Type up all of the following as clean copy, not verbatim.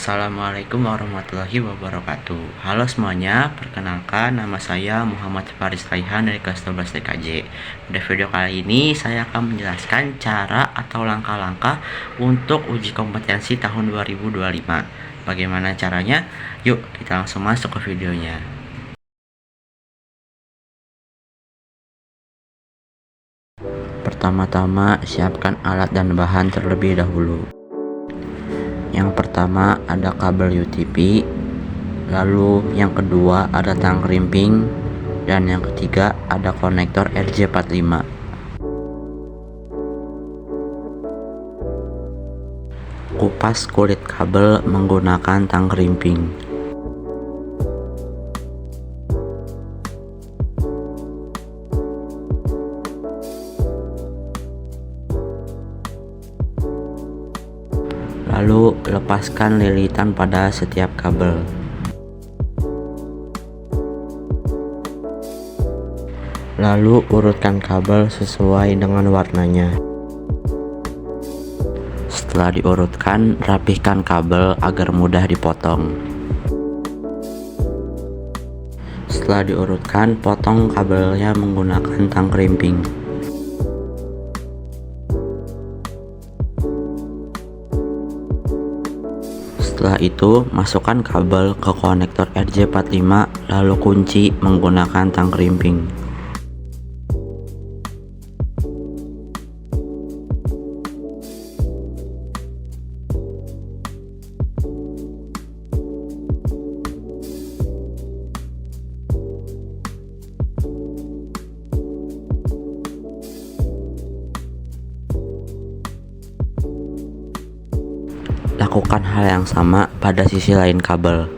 Assalamualaikum warahmatullahi wabarakatuh. Halo semuanya, perkenalkan nama saya Muhammad Faris Raihan dari kelas 12 TKJ. Pada video kali ini saya akan menjelaskan cara atau langkah-langkah untuk uji kompetensi tahun 2025. Bagaimana caranya? Yuk kita langsung masuk ke videonya. Pertama-tama siapkan alat dan bahan terlebih dahulu. Yang pertama ada kabel UTP, lalu yang kedua ada tang krimping, dan yang ketiga ada konektor RJ45. Kupas kulit kabel menggunakan tang krimping. Lalu lepaskan lilitan pada setiap kabel. Lalu urutkan kabel sesuai dengan warnanya. Setelah diurutkan, rapihkan kabel agar mudah dipotong. Setelah diurutkan, potong kabelnya menggunakan tang krimping. Setelah itu, masukkan kabel ke konektor RJ45 lalu kunci menggunakan tang krimping. Lakukan hal yang sama pada sisi lain kabel.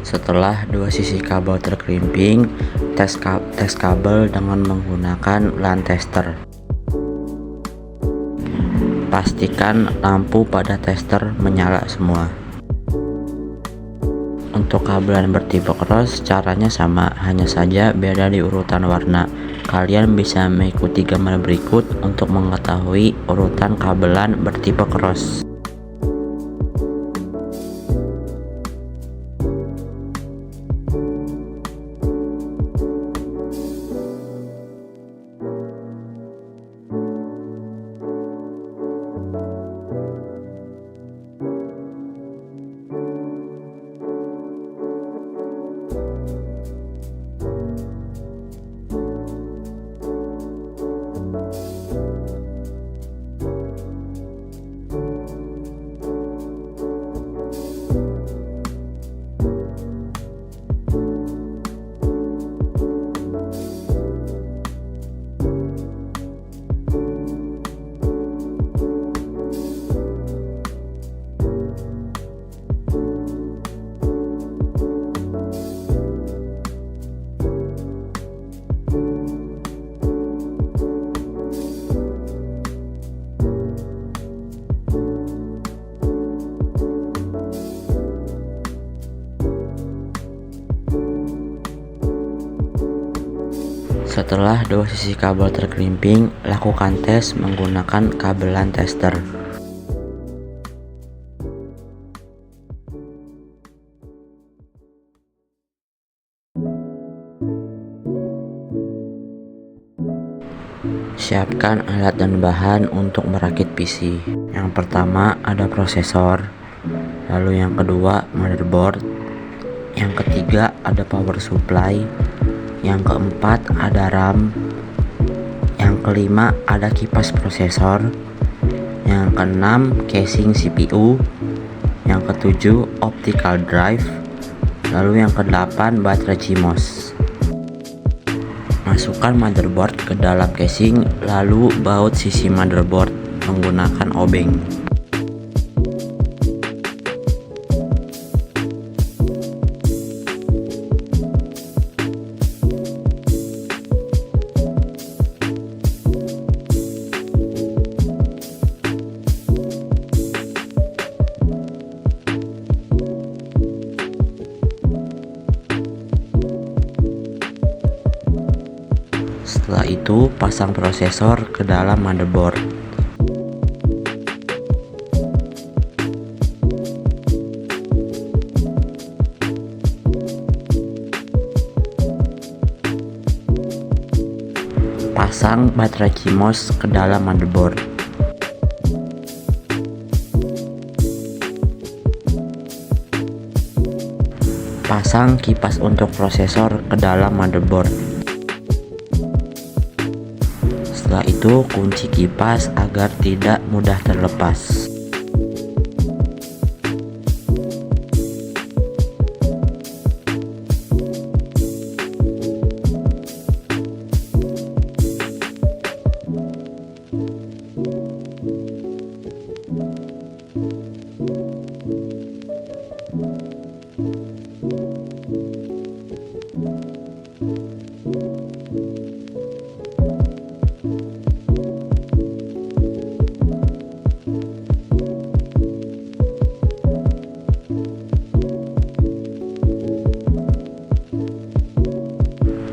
Setelah dua sisi kabel terkrimping, tes kabel dengan menggunakan LAN tester. Pastikan lampu pada tester menyala semua. Untuk kabel yang bertipe cross, caranya sama, hanya saja beda di urutan warna. Kalian bisa mengikuti gambar berikut untuk mengetahui urutan kabelan bertipe cross. Setelah dua sisi kabel terkrimping, lakukan tes menggunakan kabelan tester. Siapkan alat dan bahan untuk merakit PC. Yang pertama ada prosesor, lalu yang kedua motherboard, yang ketiga ada power supply, yang keempat ada RAM, yang kelima ada kipas prosesor, yang keenam casing CPU, yang ketujuh optical drive, lalu yang kedelapan baterai CMOS. Masukkan motherboard ke dalam casing, lalu baut sisi motherboard menggunakan obeng. Setelah itu, pasang prosesor ke dalam motherboard. Pasang baterai CMOS ke dalam motherboard. Pasang kipas untuk prosesor ke dalam motherboard. Setelah itu, kunci kipas agar tidak mudah terlepas.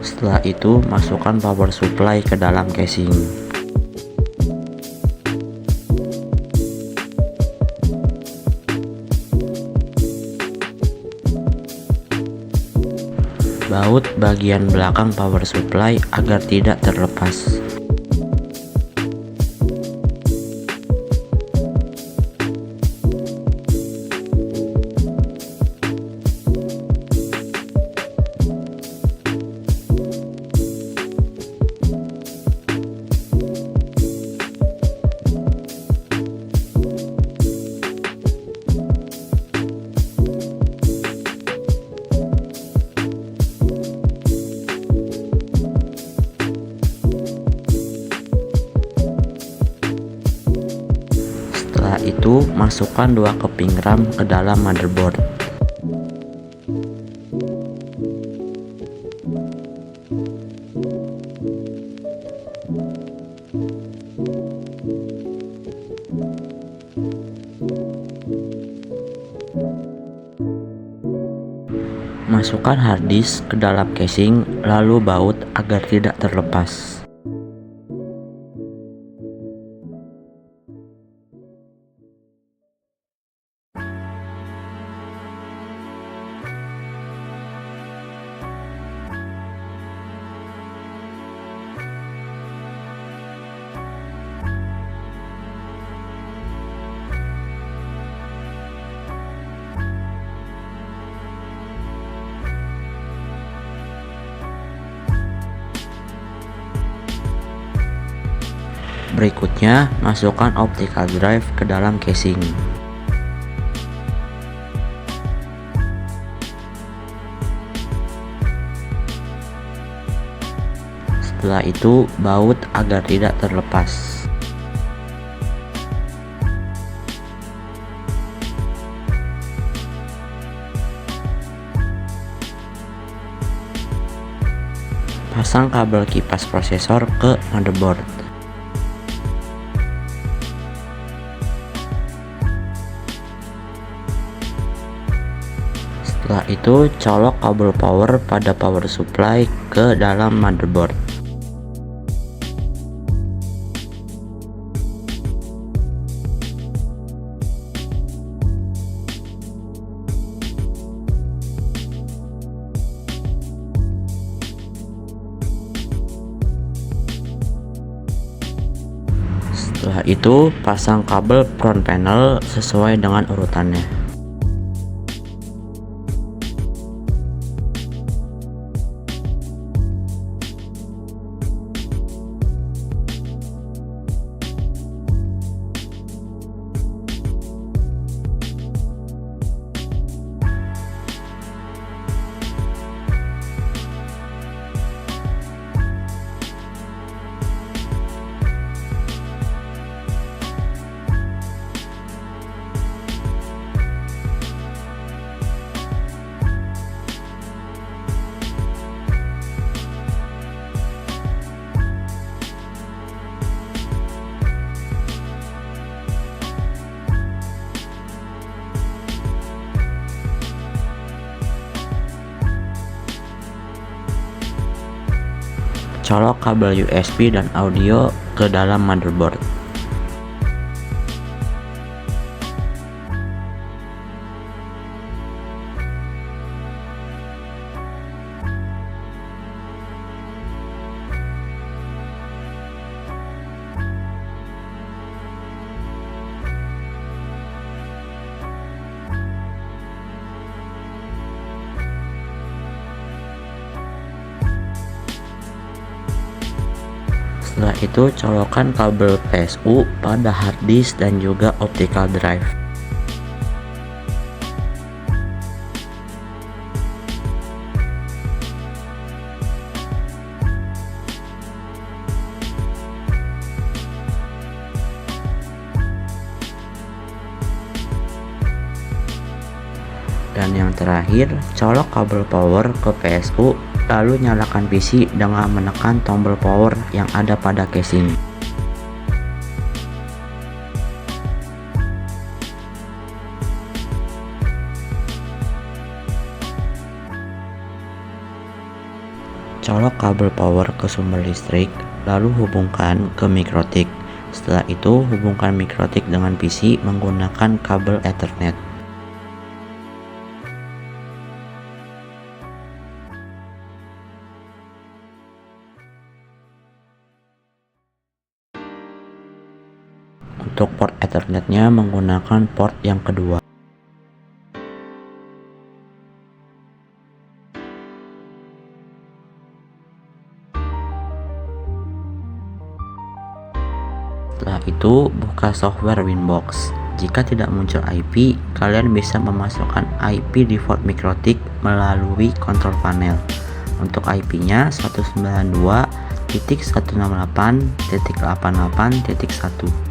Setelah itu, masukkan power supply ke dalam casing. Baut bagian belakang power supply agar tidak terlepas. Setelah itu, masukkan 2 keping RAM ke dalam motherboard. Masukkan hard disk ke dalam casing, lalu baut agar tidak terlepas. Berikutnya, masukkan optical drive ke dalam casing. Setelah itu, baut agar tidak terlepas. Pasang kabel kipas prosesor ke motherboard. Setelah itu, colok kabel power pada power supply ke dalam motherboard. Setelah itu, pasang kabel front panel sesuai dengan urutannya. colok kabel USB dan audio ke dalam motherboard. Setelah itu colokkan kabel PSU pada hard disk dan juga optical drive. Dan yang terakhir, colok kabel power ke PSU, lalu nyalakan PC dengan menekan tombol power yang ada pada casing. Colok kabel power ke sumber listrik, lalu hubungkan ke mikrotik. Setelah itu, hubungkan mikrotik dengan PC menggunakan kabel Ethernet. Untuk port Ethernetnya menggunakan port yang kedua. Setelah itu, buka software Winbox. Jika tidak muncul IP, kalian bisa memasukkan IP default mikrotik melalui kontrol panel. Untuk IP-nya 192.168.88.1.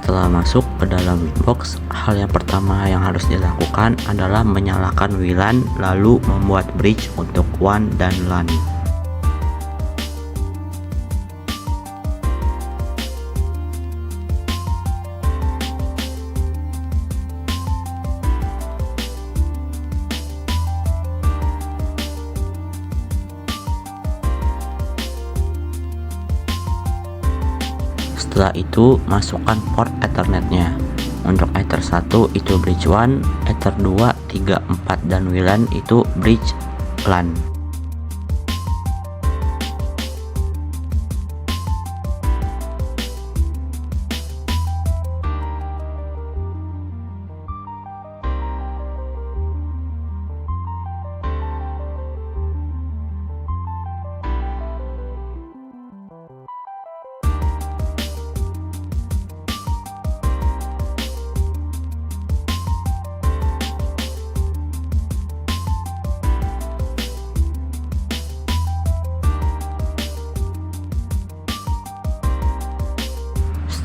Setelah masuk ke dalam Winbox, hal yang pertama yang harus dilakukan adalah menyalakan WLAN lalu membuat bridge untuk WAN dan LAN. Setelah itu, masukkan port Ethernetnya. Untuk Ether 1 itu bridge 1, Ether 2, 3, 4, dan WLAN itu bridge LAN.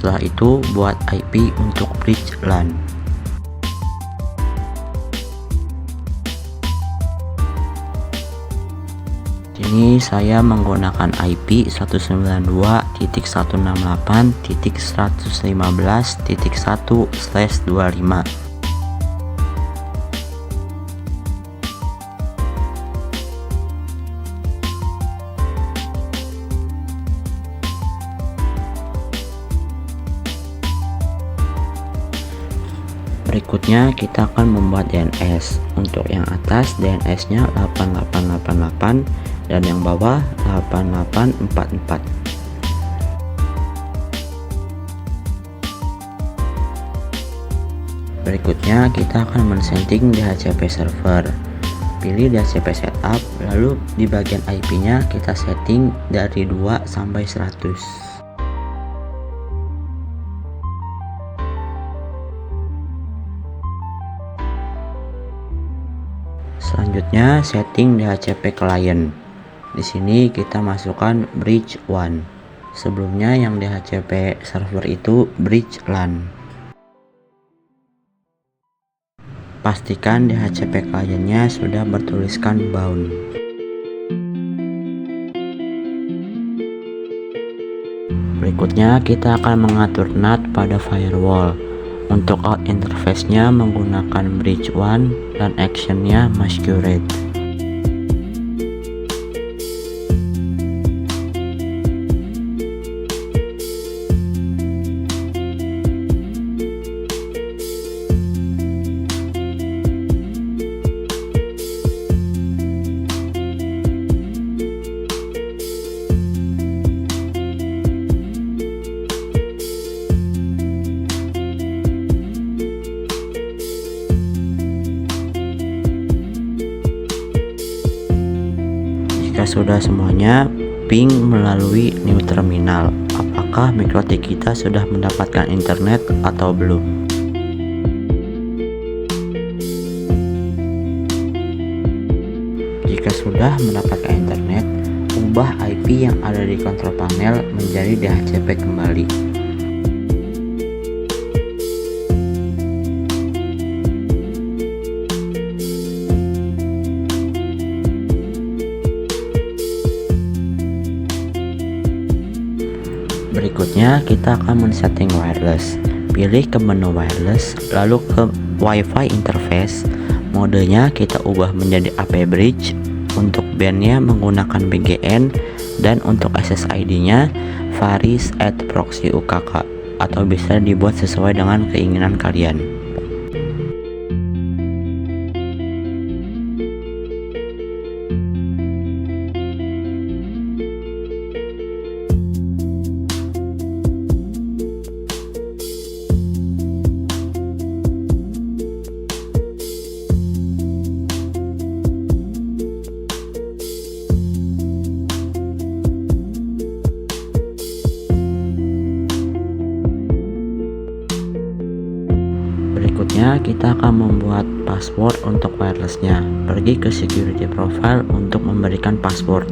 Setelah itu, buat IP untuk bridge LAN. Sini saya menggunakan IP 192.168.115.1/25. Berikutnya kita akan membuat DNS. Untuk yang atas DNS-nya 8888 dan yang bawah 8844. Berikutnya kita akan men-setting DHCP server. Pilih DHCP setup, lalu di bagian IP-nya kita setting dari 2 sampai 100. Selanjutnya setting DHCP client. Di sini kita masukkan bridge 1. Sebelumnya yang DHCP server itu bridge LAN. Pastikan DHCP kliennya sudah bertuliskan bound. Berikutnya kita akan mengatur NAT pada firewall. Untuk out interface-nya menggunakan bridge 1 dan action-nya masquerade. Jika sudah semuanya, ping melalui new terminal. Apakah MikroTik kita sudah mendapatkan internet atau belum? Jika sudah mendapatkan internet, ubah IP yang ada di kontrol panel menjadi DHCP kembali. Berikutnya kita akan men-setting wireless. Pilih ke menu wireless, lalu ke Wi-Fi interface. Modenya kita ubah menjadi AP bridge. Untuk bandnya menggunakan BGN, dan untuk SSID-nya Varis at proxy UKK, atau bisa dibuat sesuai dengan keinginan kalian. Berikutnya kita akan membuat password untuk wirelessnya. Pergi ke security profile untuk memberikan password.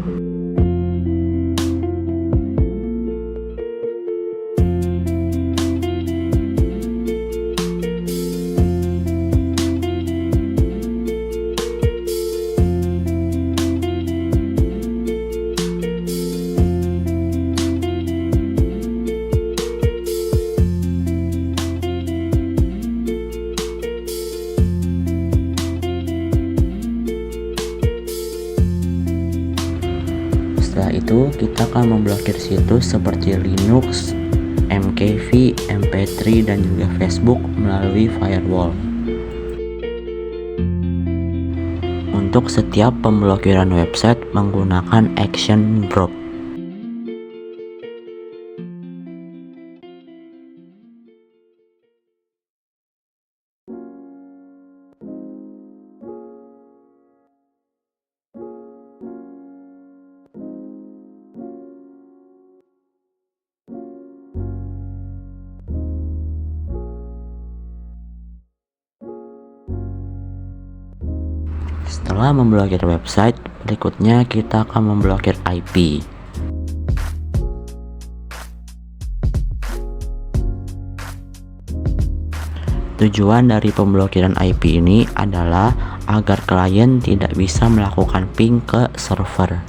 Setelah itu kita akan memblokir situs seperti Linux, MKV, MP3, dan juga Facebook melalui firewall. Untuk setiap pemblokiran website menggunakan action drop. Setelah memblokir website, berikutnya kita akan memblokir IP. Tujuan dari pemblokiran IP ini adalah agar klien tidak bisa melakukan ping ke server.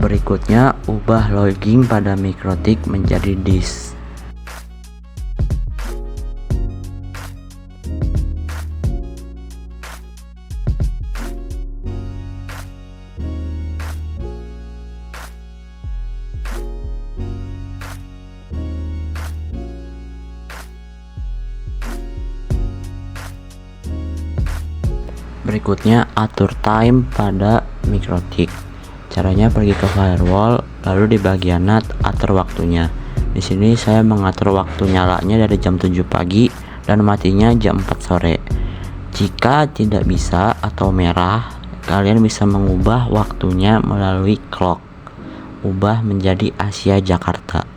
Berikutnya, ubah logging pada MikroTik menjadi disk. Berikutnya, atur time pada MikroTik. Caranya pergi ke firewall, lalu di bagian NAT atur waktunya. Di sini saya mengatur waktu nyalanya dari jam 7 pagi dan matinya jam 4 sore. Jika tidak bisa atau merah, kalian bisa mengubah waktunya melalui clock. Ubah menjadi Asia Jakarta.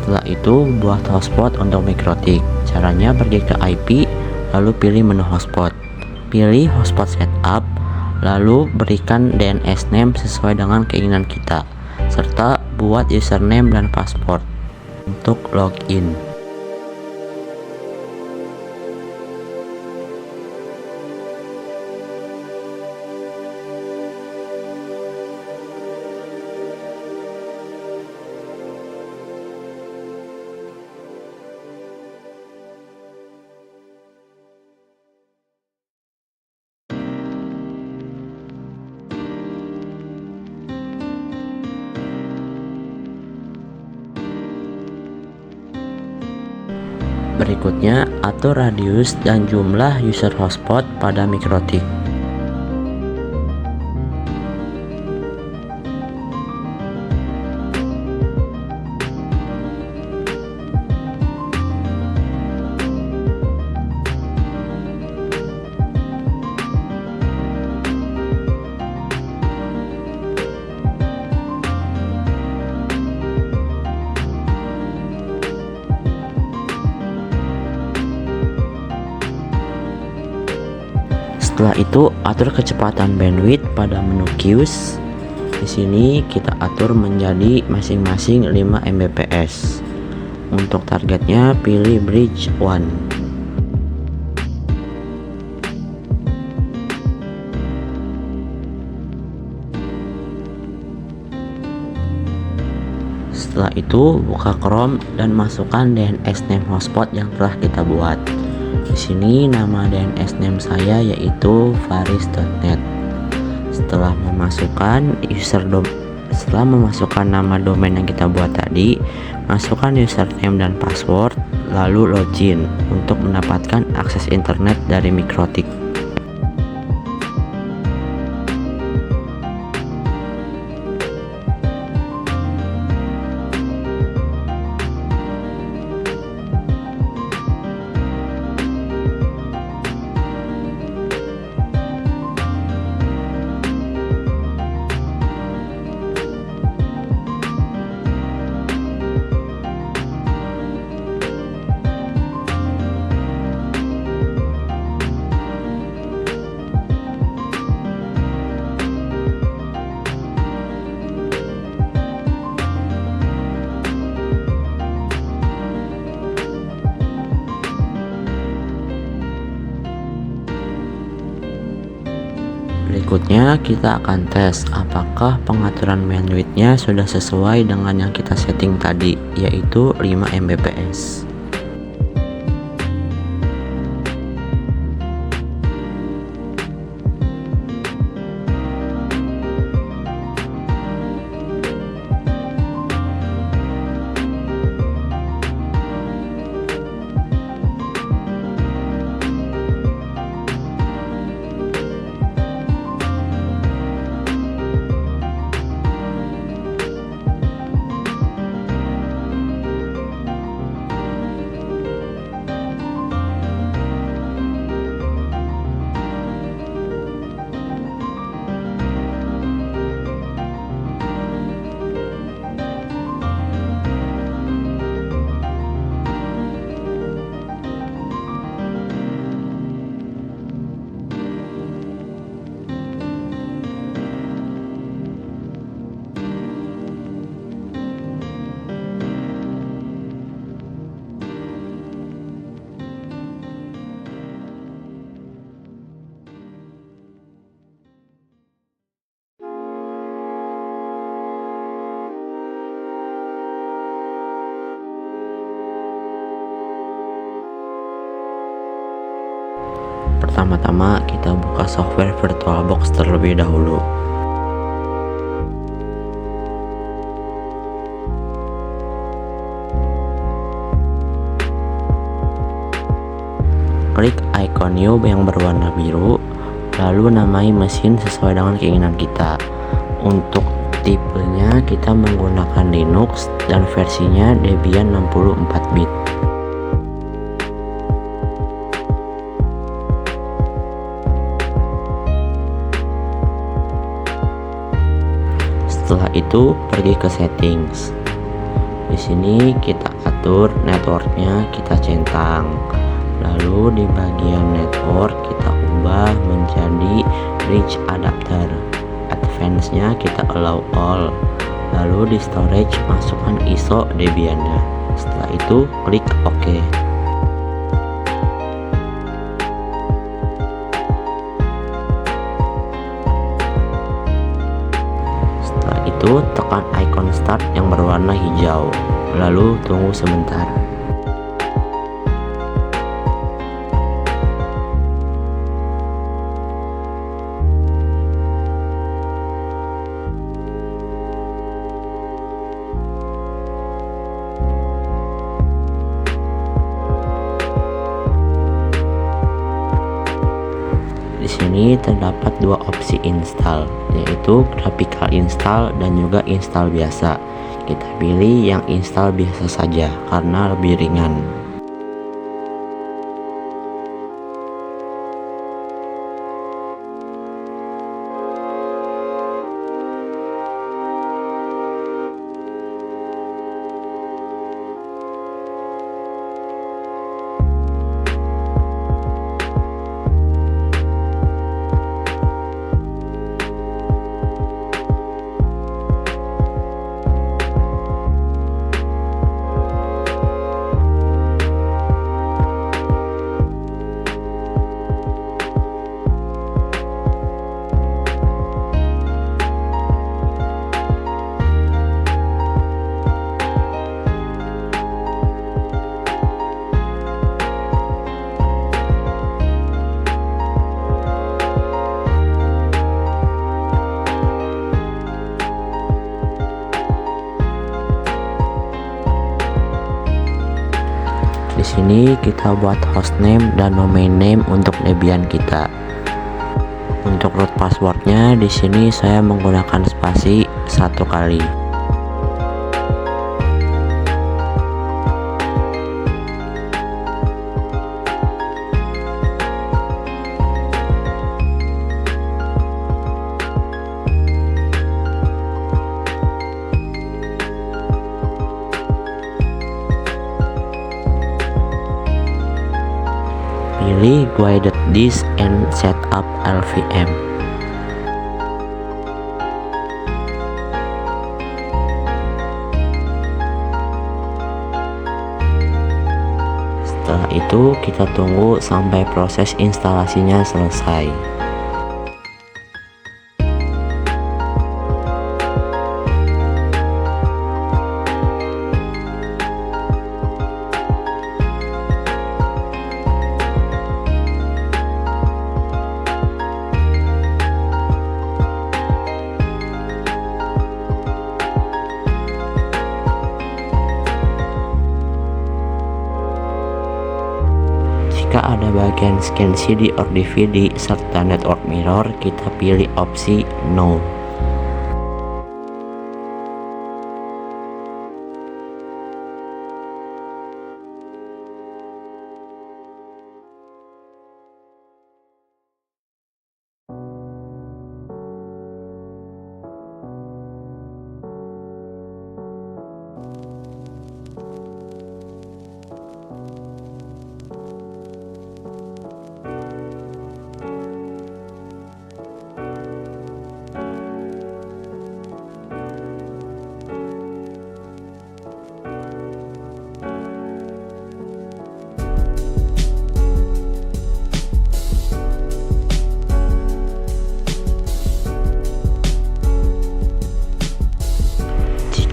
Setelah itu, buat hotspot untuk MikroTik. Caranya pergi ke IP, lalu pilih menu hotspot. Pilih hotspot setup, lalu berikan DNS name sesuai dengan keinginan kita, serta buat username dan password untuk login. Berikutnya, atur radius dan jumlah user hotspot pada MikroTik. Setelah itu atur kecepatan bandwidth pada menu queues. Di sini kita atur menjadi masing-masing 5 Mbps. Untuk targetnya pilih bridge 1. Setelah itu buka Chrome dan masukkan DNS name hotspot yang telah kita buat. Di sini nama DNS name saya yaitu faris.net. Setelah memasukkan nama domain yang kita buat tadi, masukkan username dan password, lalu login untuk mendapatkan akses internet dari Mikrotik. Berikutnya kita akan tes apakah pengaturan bandwidthnya sudah sesuai dengan yang kita setting tadi, yaitu 5 Mbps. Pertama-tama kita buka software VirtualBox terlebih dahulu. Klik icon new yang berwarna biru, lalu namai mesin sesuai dengan keinginan kita. Untuk tipenya kita menggunakan Linux dan versinya Debian 64 bit. Setelah itu pergi ke settings. Di sini kita atur networknya, kita centang. Lalu di bagian network kita ubah menjadi bridge adapter. Advance-nya kita allow all. Lalu di storage masukkan ISO Debian-nya. Setelah itu klik OK. Itu tekan icon start yang berwarna hijau, lalu tunggu sebentar. Di sini terdapat dua opsi install, yaitu graphical install dan juga install biasa. Kita pilih yang install biasa saja karena lebih ringan. Di sini kita buat hostname dan domain name untuk Debian kita. Untuk root passwordnya di sini saya menggunakan spasi 1 kali. Pilih guided disk and setup LVM. Setelah itu kita tunggu sampai proses instalasinya selesai. Jika ada bagian scan CD or DVD serta network mirror, kita pilih opsi No.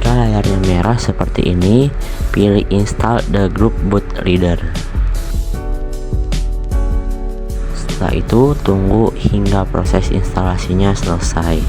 Layarnya merah seperti ini, pilih install the group boot reader. Setelah itu tunggu hingga proses instalasinya selesai.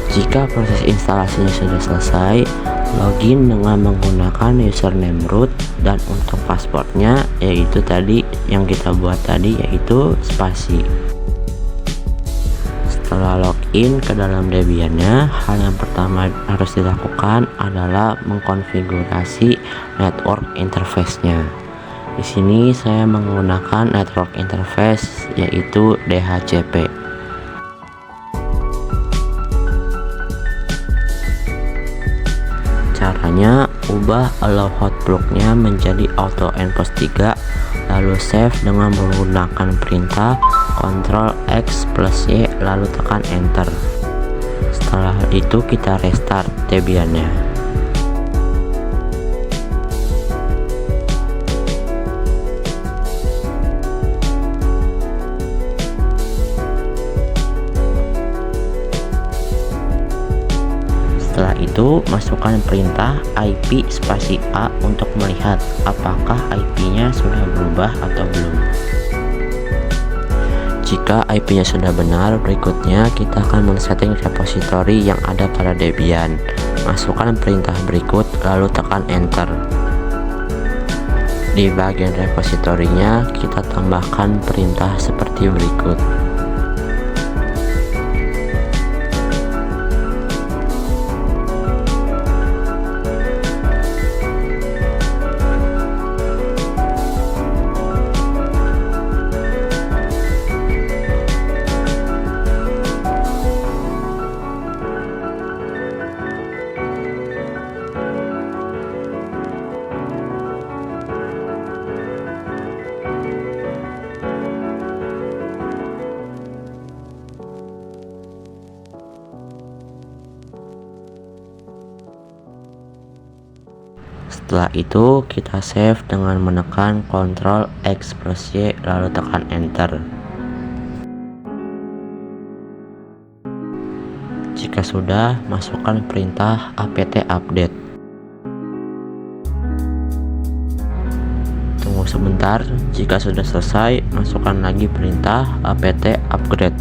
Jika proses instalasinya sudah selesai, login dengan menggunakan username root, dan untuk passwordnya yaitu tadi yang kita buat tadi, yaitu spasi. Setelah login ke dalam Debian-nya, hal yang pertama harus dilakukan adalah mengkonfigurasi network interface-nya. Di sini saya menggunakan network interface yaitu DHCP. Caranya, ubah allow hotplug-nya menjadi auto enforce 3, lalu save dengan menggunakan perintah Ctrl X plus Y lalu tekan enter. Setelah itu kita restart Debian-nya. itu, masukkan perintah IP spasi A untuk melihat apakah IP-nya sudah berubah atau belum. Jika IP-nya sudah benar, berikutnya kita akan men-setting repository yang ada pada Debian. Masukkan perintah berikut, lalu tekan Enter. Di bagian repositorinya, kita tambahkan perintah seperti berikut. Setelah itu kita save dengan menekan Ctrl X plus Y lalu tekan Enter. Jika sudah, masukkan perintah apt update. Tunggu sebentar, jika sudah selesai, masukkan lagi perintah apt upgrade.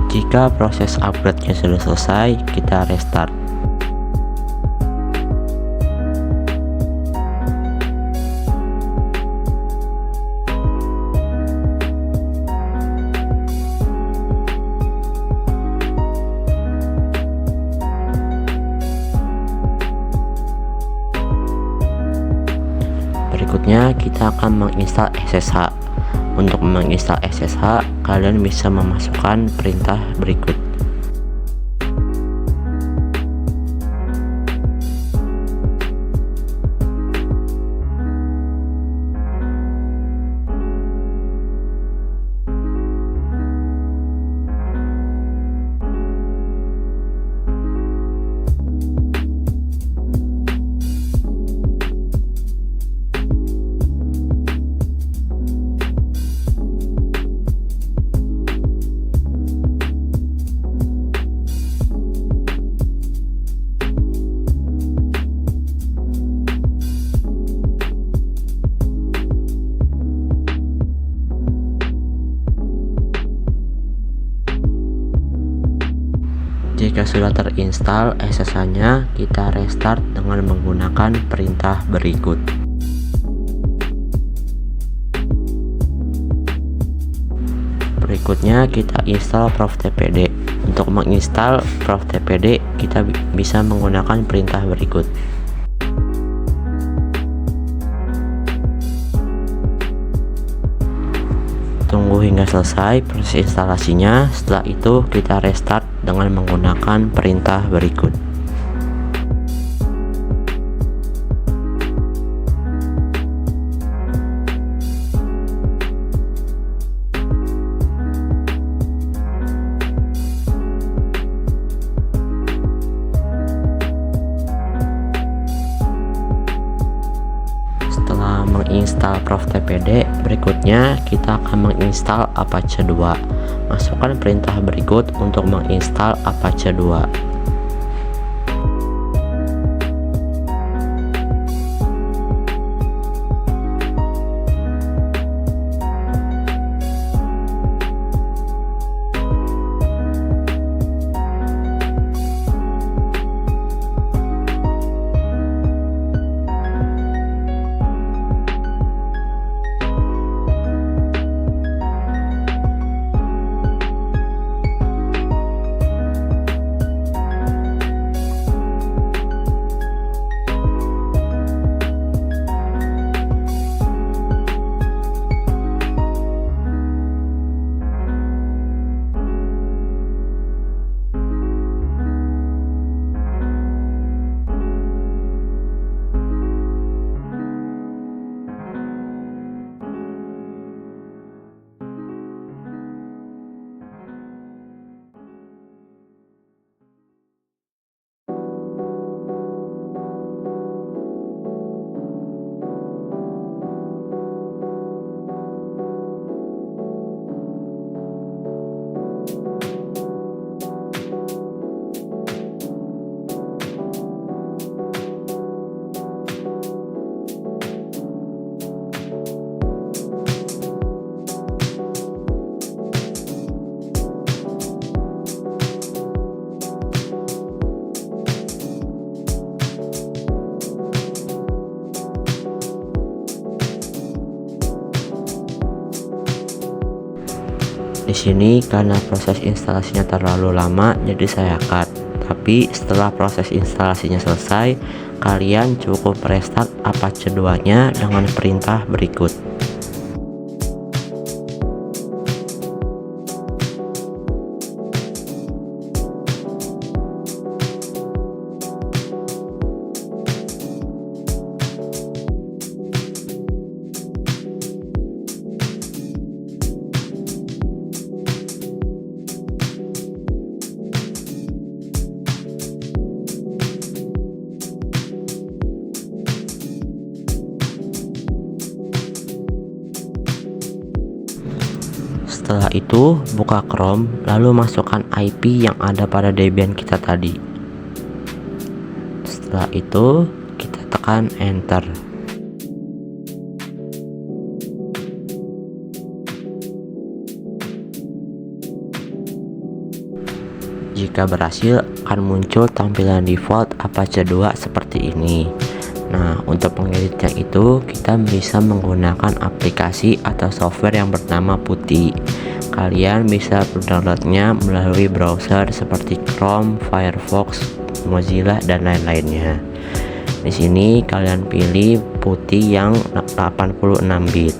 Jika proses upgrade-nya sudah selesai, kita restart. Berikutnya kita akan menginstal SSH. Untuk menginstal SSH, kalian bisa memasukkan perintah berikut. Jika sudah terinstall SSH-nya, kita restart dengan menggunakan perintah berikut. Berikutnya kita install proftpd. Untuk menginstal proftpd, kita bisa menggunakan perintah berikut. Tunggu hingga selesai proses instalasinya. Setelah itu kita restart dengan menggunakan perintah berikut. Setelah menginstal proftpd, berikutnya kita akan menginstal Apache 2. Masukkan perintah berikut untuk menginstal Apache 2. Di sini karena proses instalasinya terlalu lama, jadi saya cut. Tapi setelah proses instalasinya selesai, kalian cukup restart Apache 2-nya dengan perintah berikut. Setelah itu, buka Chrome, lalu masukkan IP yang ada pada Debian kita tadi. Setelah itu, kita tekan Enter. Jika berhasil, akan muncul tampilan default Apache 2 seperti ini. Nah, untuk mengeditnya itu kita bisa menggunakan aplikasi atau software yang bernama Putty. Kalian bisa mendownloadnya melalui browser seperti Chrome, Firefox, Mozilla, dan lain-lainnya. Di sini kalian pilih Putty yang 86 bit.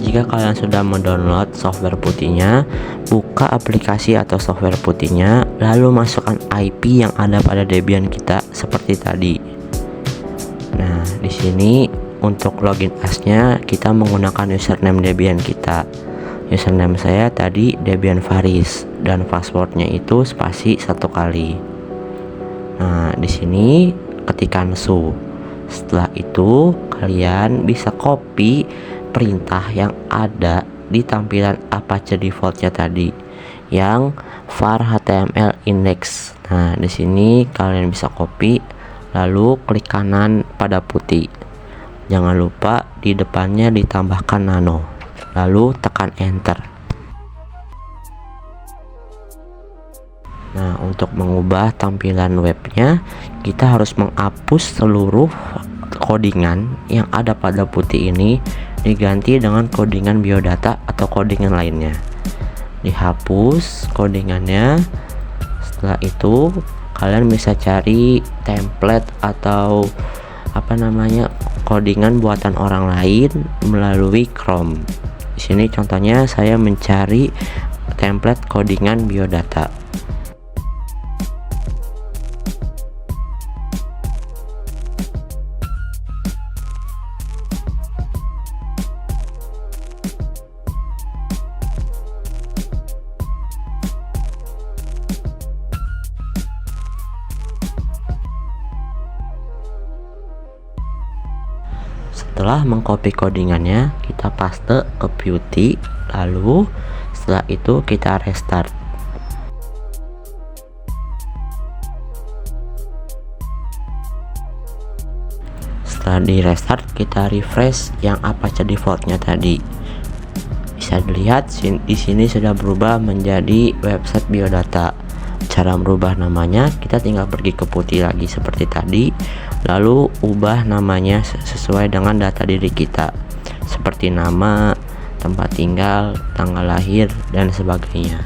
Jika kalian sudah mendownload software Putty-nya, buka aplikasi atau software Putty-nya, lalu masukkan IP yang ada pada Debian kita seperti tadi. Nah, di sini untuk login as-nya kita menggunakan username Debian kita. Username saya tadi Debian Faris dan passwordnya itu spasi 1 kali. Nah, di sini ketikkan su. Setelah itu kalian bisa copy perintah yang ada di tampilan Apache defaultnya tadi, yang var html index. Nah, di sini kalian bisa copy, lalu klik kanan pada Putty. Jangan lupa di depannya ditambahkan nano, lalu tekan Enter. Nah, untuk mengubah tampilan webnya, kita harus menghapus seluruh codingan yang ada pada Putty ini, diganti dengan codingan biodata atau codingan lainnya. Dihapus codingannya. Setelah itu kalian bisa cari template atau codingan buatan orang lain melalui Chrome. Di sini contohnya saya mencari template codingan biodata. Setelah mengcopy codingannya, kita paste ke Putty, lalu setelah itu kita restart. Setelah di restart, kita refresh yang Apache defaultnya tadi. Bisa dilihat di sini sudah berubah menjadi website biodata. Cara merubah namanya, kita tinggal pergi ke Putty lagi seperti tadi, lalu ubah namanya sesuai dengan data diri kita, seperti nama, tempat tinggal, tanggal lahir, dan sebagainya.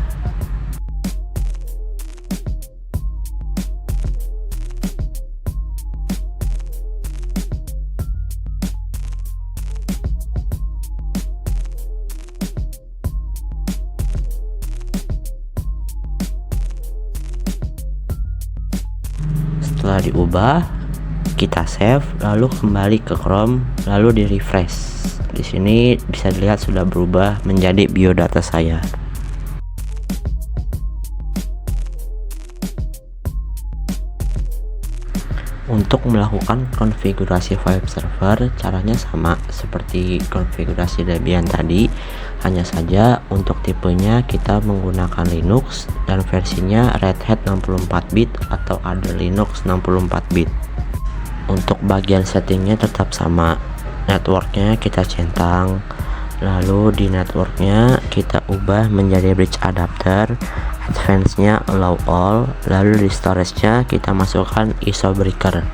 Setelah diubah, kita save, lalu kembali ke Chrome, lalu di refresh. Di sini bisa dilihat sudah berubah menjadi biodata saya. Untuk melakukan konfigurasi web server, caranya sama seperti konfigurasi Debian tadi, hanya saja untuk tipenya kita menggunakan Linux dan versinya Red Hat 64 bit atau ada Linux 64 bit. Untuk bagian settingnya tetap sama, networknya kita centang, lalu di networknya kita ubah menjadi bridge adapter, advance-nya allow all, lalu di storage-nya kita masukkan ISO breaker.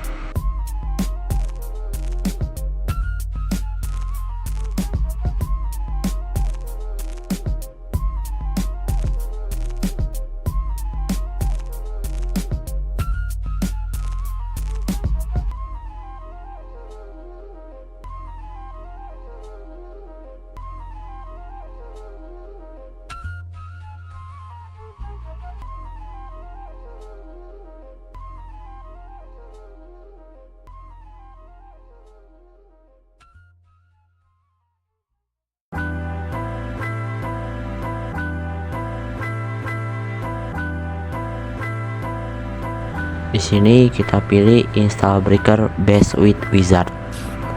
Di sini kita pilih install breaker based with wizard,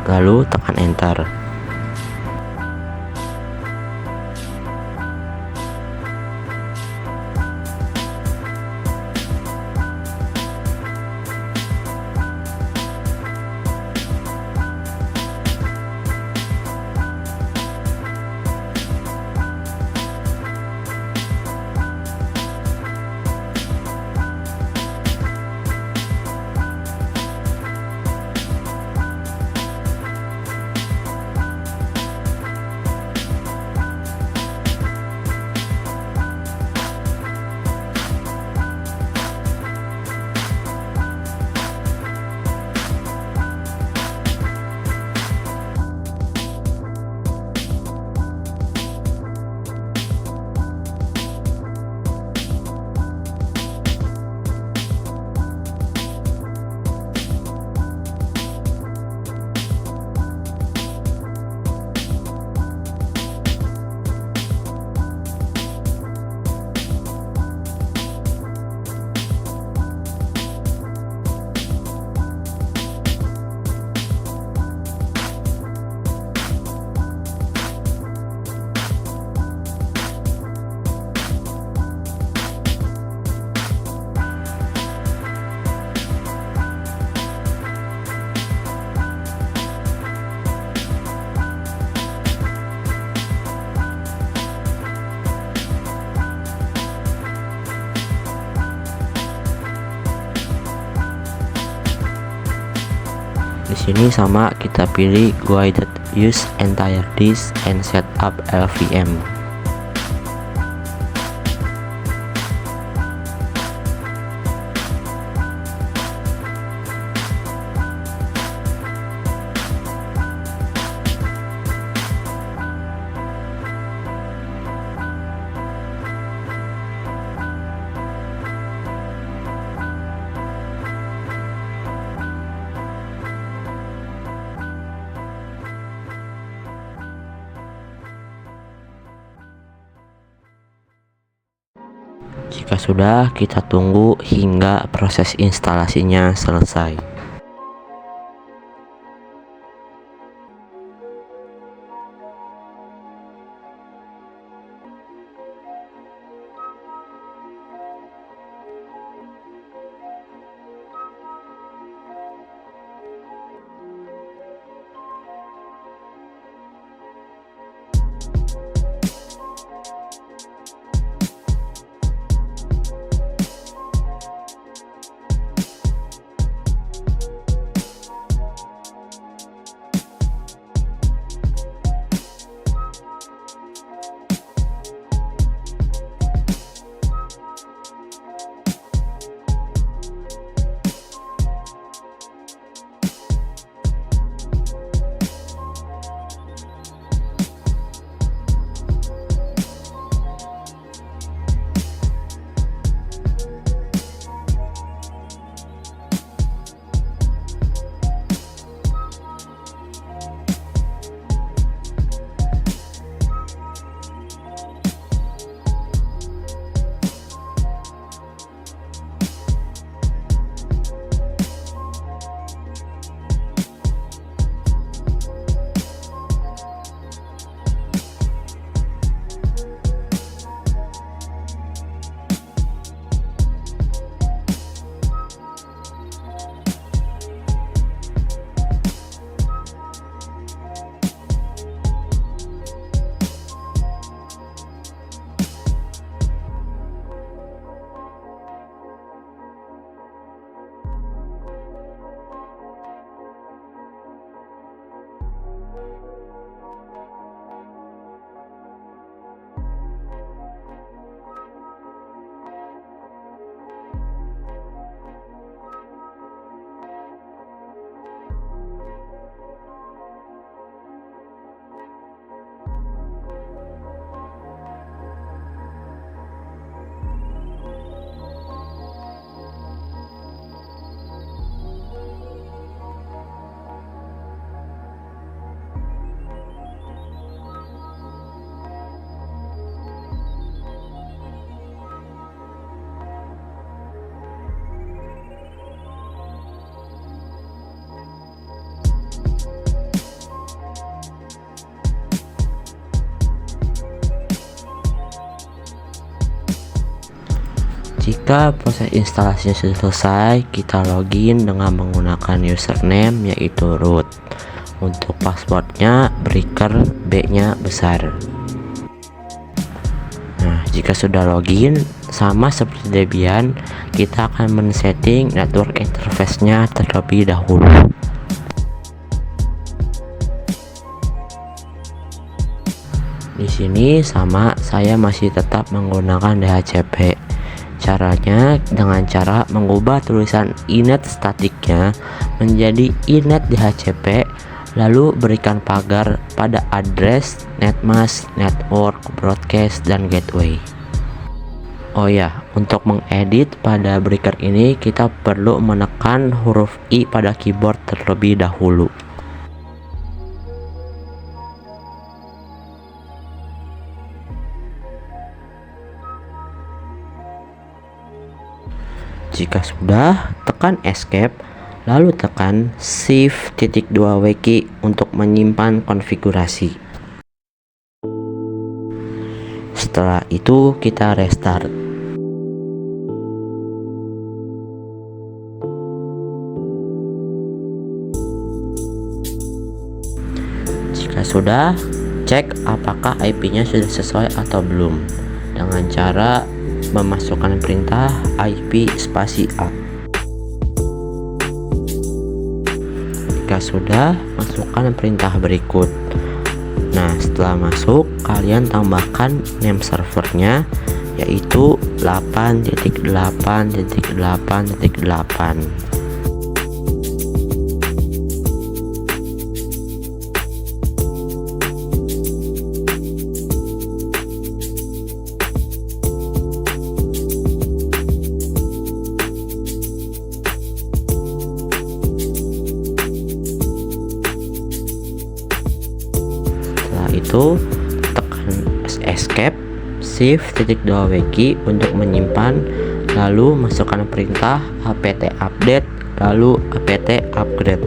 lalu tekan enter. Di sini sama kita pilih guided use entire disk and set up LVM. Jika sudah, kita tunggu hingga proses instalasinya selesai. Jika proses instalasinya sudah selesai, kita login dengan menggunakan username yaitu root. Untuk passwordnya breaker B-nya besar. Nah, jika sudah login, sama seperti Debian, kita akan men-setting network interface-nya terlebih dahulu. Di sini sama, saya masih tetap menggunakan DHCP. Caranya dengan cara mengubah tulisan inet statiknya menjadi inet DHCP, lalu berikan pagar pada address netmask, network, broadcast, dan gateway. Oh ya, untuk mengedit pada breaker ini kita perlu menekan huruf I pada keyboard terlebih dahulu. Jika sudah, tekan escape, lalu tekan shift-2W untuk menyimpan konfigurasi. Setelah itu kita restart. Jika sudah, cek apakah IP-nya sudah sesuai atau belum dengan cara memasukkan perintah IP spasi A. Jika sudah, masukkan perintah berikut. Nah, setelah masuk, kalian tambahkan name servernya yaitu 8.8.8.8. Itu tekan escape, shift-2W untuk menyimpan, lalu masukkan perintah apt update, lalu apt upgrade.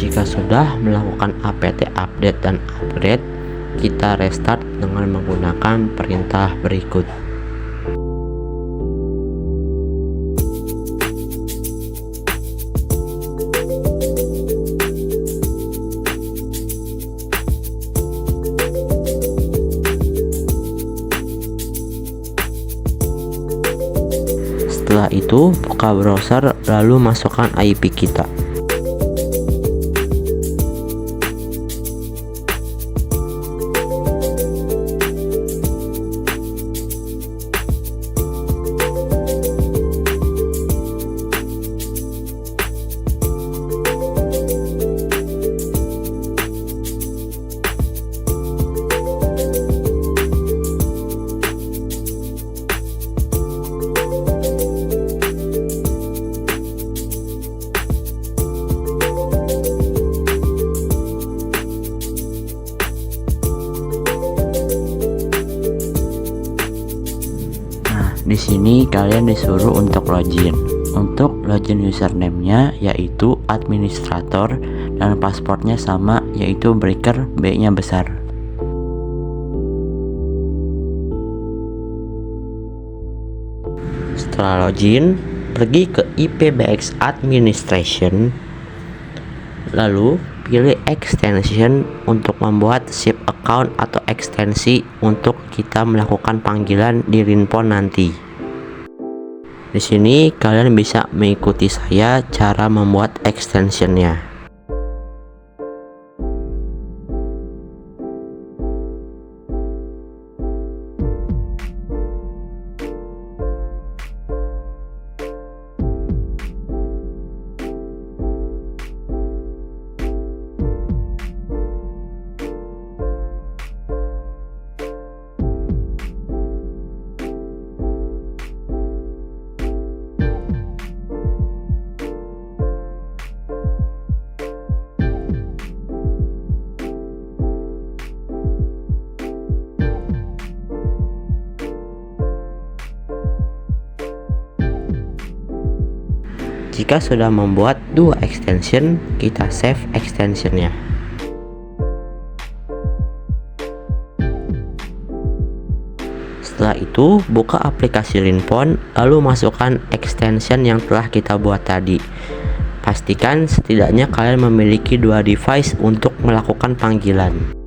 Jika sudah melakukan apt update dan upgrade, kita restart dengan menggunakan perintah berikut. Setelah itu, buka browser lalu masukkan IP kita. Di sini kalian disuruh untuk login. Untuk login username-nya yaitu administrator dan passwordnya sama yaitu breaker B-nya besar. Setelah login, pergi ke IPBX Administration, lalu pilih extension untuk membuat SIP account atau ekstensi untuk kita melakukan panggilan di Rinphone nanti. Di sini kalian bisa mengikuti saya cara membuat extensionnya. Jika sudah membuat dua extension, kita save extensionnya. Setelah itu, buka aplikasi Linphone, lalu masukkan extension yang telah kita buat tadi. Pastikan setidaknya kalian memiliki dua device untuk melakukan panggilan.